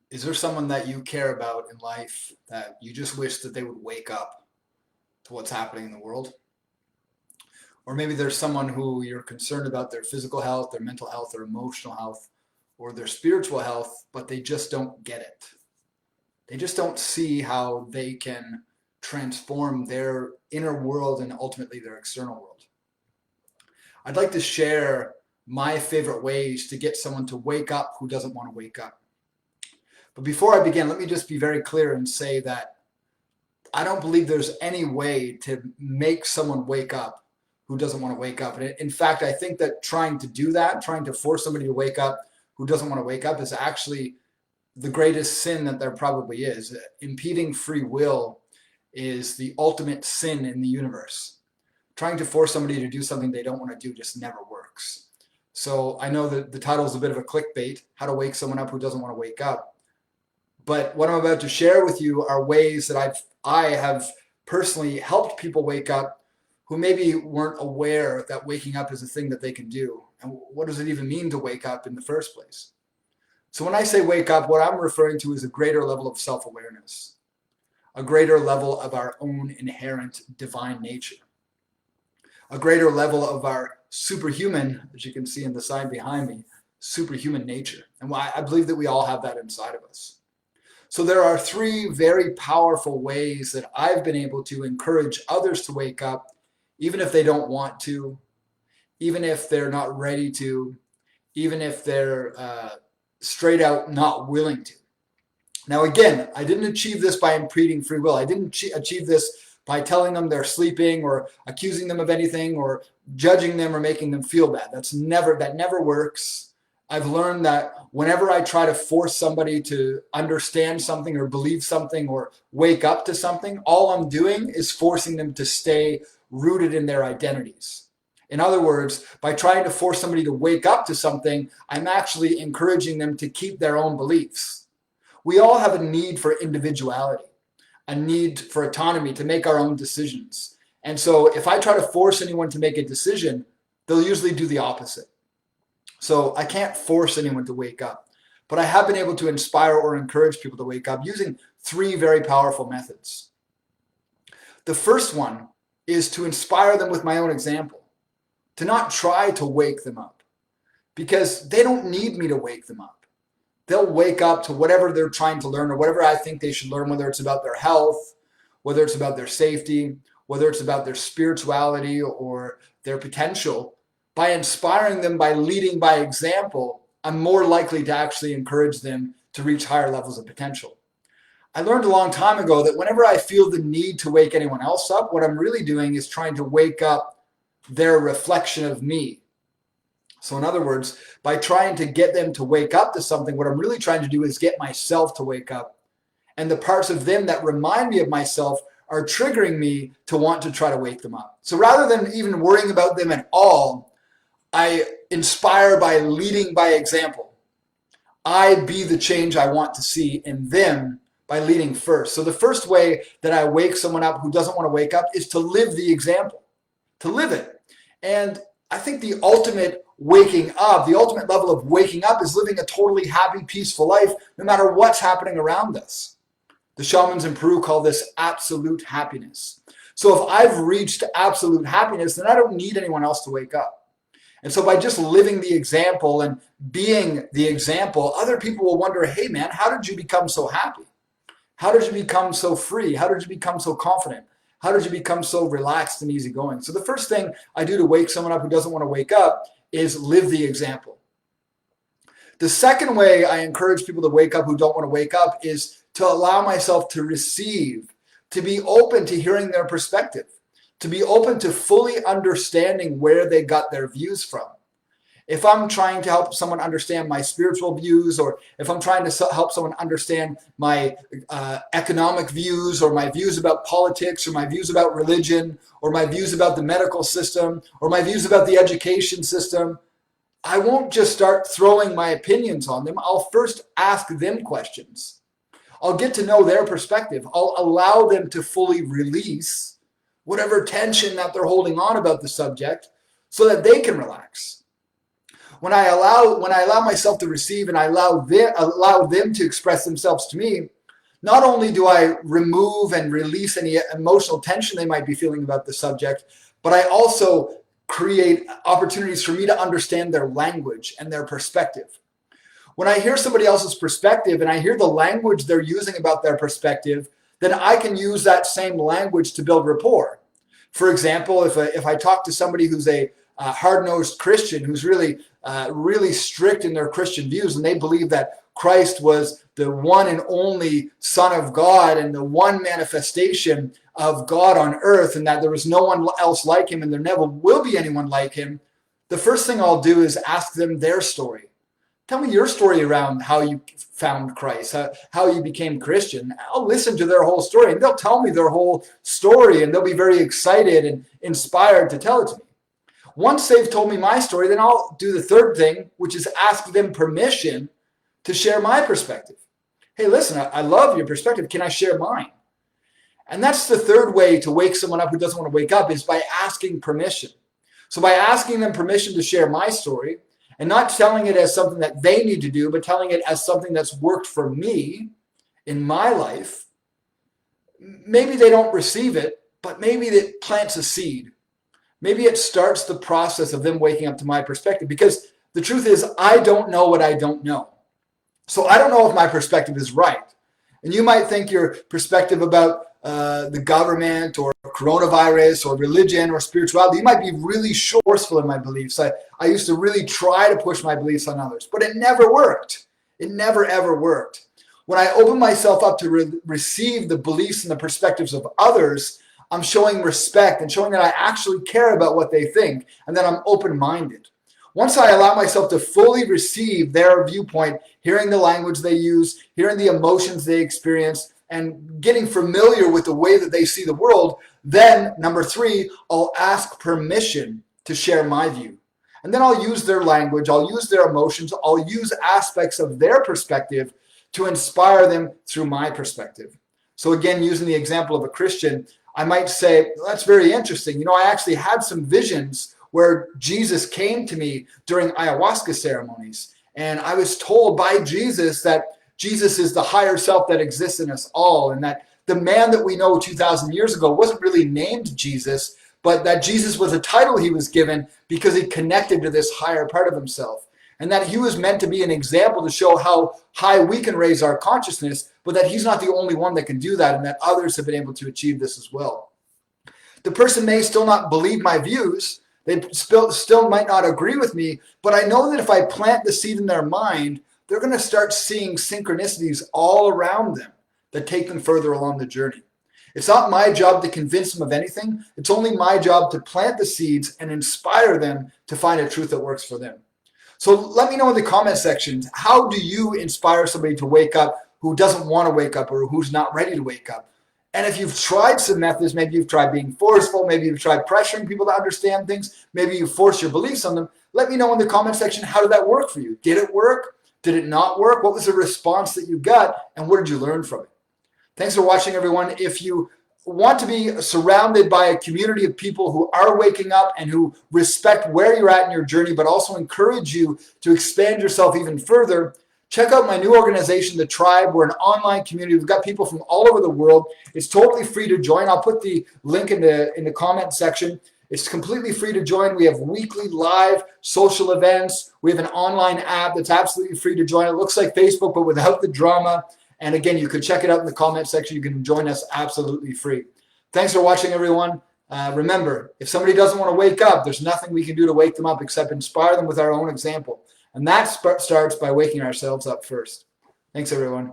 Is there someone that you care about in life that you just wish that they would wake up to what's happening in the world? Or maybe there's someone who you're concerned about their physical health, their mental health, their emotional health, or their spiritual health, but they just don't get it. They just don't see how they can transform their inner world and ultimately their external world. I'd like to share my favorite ways to get someone to wake up who doesn't want to wake up. But before I begin, let me just be very clear and say that I don't believe there's any way to make someone wake up who doesn't want to wake up. And in fact, I think that trying to do that, trying to force somebody to wake up who doesn't want to wake up, is actually the greatest sin that there probably is. Impeding free will is the ultimate sin in the universe. Trying to force somebody to do something they don't want to do just never works. So I know that the title is a bit of a clickbait, how to wake someone up who doesn't want to wake up. But what I'm about to share with you are ways that I have personally helped people wake up who maybe weren't aware that waking up is a thing that they can do. And what does it even mean to wake up in the first place? So when I say wake up, what I'm referring to is a greater level of self-awareness, a greater level of our own inherent divine nature, a greater level of our superhuman, as you can see in the sign behind me, superhuman nature. And I believe that we all have that inside of us. So there are three very powerful ways that I've been able to encourage others to wake up, even if they don't want to, even if they're not ready to, even if they're straight out not willing to. Now again, I didn't achieve this by impeding free will. I didn't achieve this by telling them they're sleeping or accusing them of anything or judging them or making them feel bad. That never works. I've learned that whenever I try to force somebody to understand something or believe something or wake up to something, all I'm doing is forcing them to stay rooted in their identities. In other words, by trying to force somebody to wake up to something, I'm actually encouraging them to keep their own beliefs. We all have a need for individuality, a need for autonomy to make our own decisions. And so if I try to force anyone to make a decision, they'll usually do the opposite. So I can't force anyone to wake up, but I have been able to inspire or encourage people to wake up using three very powerful methods. The first one is to inspire them with my own example, to not try to wake them up, because they don't need me to wake them up. They'll wake up to whatever they're trying to learn or whatever I think they should learn, whether it's about their health, whether it's about their safety, whether it's about their spirituality or their potential. By inspiring them, by leading by example, I'm more likely to actually encourage them to reach higher levels of potential. I learned a long time ago that whenever I feel the need to wake anyone else up, what I'm really doing is trying to wake up their reflection of me. So in other words, by trying to get them to wake up to something, what I'm really trying to do is get myself to wake up. And the parts of them that remind me of myself are triggering me to want to try to wake them up. So rather than even worrying about them at all, I inspire by leading by example. I be the change I want to see in them by leading first. So the first way that I wake someone up who doesn't want to wake up is to live the example, to live it. And I think the ultimate waking up, the ultimate level of waking up is living a totally happy, peaceful life, no matter what's happening around us. The shamans in Peru call this absolute happiness. So if I've reached absolute happiness, then I don't need anyone else to wake up. And so by just living the example and being the example, other people will wonder, hey man, how did you become so happy? How did you become so free? How did you become so confident? How did you become so relaxed and easygoing? So the first thing I do to wake someone up who doesn't want to wake up is live the example. The second way I encourage people to wake up who don't want to wake up is to allow myself to receive, to be open to hearing their perspective, to be open to fully understanding where they got their views from. If I'm trying to help someone understand my spiritual views, or if I'm trying to help someone understand my economic views, or my views about politics, or my views about religion, or my views about the medical system, or my views about the education system, I won't just start throwing my opinions on them. I'll first ask them questions. I'll get to know their perspective. I'll allow them to fully release whatever tension that they're holding on about the subject so that they can relax. When I allow myself to receive and I allow them to express themselves to me, not only do I remove and release any emotional tension they might be feeling about the subject, but I also create opportunities for me to understand their language and their perspective. When I hear somebody else's perspective and I hear the language they're using about their perspective, then I can use that same language to build rapport. For example, if I talk to somebody who's a hard-nosed Christian who's really strict in their Christian views, and they believe that Christ was the one and only Son of God and the one manifestation of God on earth, and that there was no one else like him and there never will be anyone like him, the first thing I'll do is ask them their story. Tell me your story around how you found Christ, how you became Christian. I'll listen to their whole story, and they'll tell me their whole story, and they'll be very excited and inspired to tell it to me. Once they've told me my story, then I'll do the third thing, which is ask them permission to share my perspective. Hey, listen, I love your perspective. Can I share mine? And that's the third way to wake someone up who doesn't want to wake up, is by asking permission. So by asking them permission to share my story, and not telling it as something that they need to do, but telling it as something that's worked for me in my life, maybe they don't receive it, but maybe it plants a seed. Maybe it starts the process of them waking up to my perspective, because the truth is, I don't know what I don't know. So I don't know if my perspective is right. And you might think your perspective about the government or coronavirus or religion or spirituality, you might be really forceful in my beliefs. I used to really try to push my beliefs on others, but it never worked. It never, ever worked. When I open myself up to receive the beliefs and the perspectives of others, I'm showing respect and showing that I actually care about what they think and that I'm open-minded. Once I allow myself to fully receive their viewpoint, hearing the language they use, hearing the emotions they experience, and getting familiar with the way that they see the world, then, number 3, I'll ask permission to share my view. And then I'll use their language, I'll use their emotions, I'll use aspects of their perspective to inspire them through my perspective. So again, using the example of a Christian, I might say, that's very interesting. You know, I actually had some visions where Jesus came to me during ayahuasca ceremonies. And I was told by Jesus that Jesus is the higher self that exists in us all, and that the man that we know 2,000 years ago wasn't really named Jesus, but that Jesus was a title he was given because he connected to this higher part of himself, and that he was meant to be an example to show how high we can raise our consciousness, but that he's not the only one that can do that, and that others have been able to achieve this as well. The person may still not believe my views, they still might not agree with me, but I know that if I plant the seed in their mind, they're going to start seeing synchronicities all around them that take them further along the journey. It's not my job to convince them of anything. It's only my job to plant the seeds and inspire them to find a truth that works for them. So let me know in the comment section, how do you inspire somebody to wake up who doesn't want to wake up or who's not ready to wake up? And if you've tried some methods, maybe you've tried being forceful, maybe you've tried pressuring people to understand things, maybe you force your beliefs on them, let me know in the comment section, how did that work for you? Did it work? Did it not work? What was the response that you got? And what did you learn from it? Thanks for watching, everyone. If you want to be surrounded by a community of people who are waking up and who respect where you're at in your journey, but also encourage you to expand yourself even further, check out my new organization, The Tribe. We're an online community. We've got people from all over the world. It's totally free to join. I'll put the link in the comment section. It's completely free to join. We have weekly live social events. We have an online app that's absolutely free to join. It looks like Facebook, but without the drama. And again, you can check it out in the comment section. You can join us absolutely free. Thanks for watching, everyone. Remember, if somebody doesn't want to wake up, there's nothing we can do to wake them up except inspire them with our own example. And that starts by waking ourselves up first. Thanks, everyone.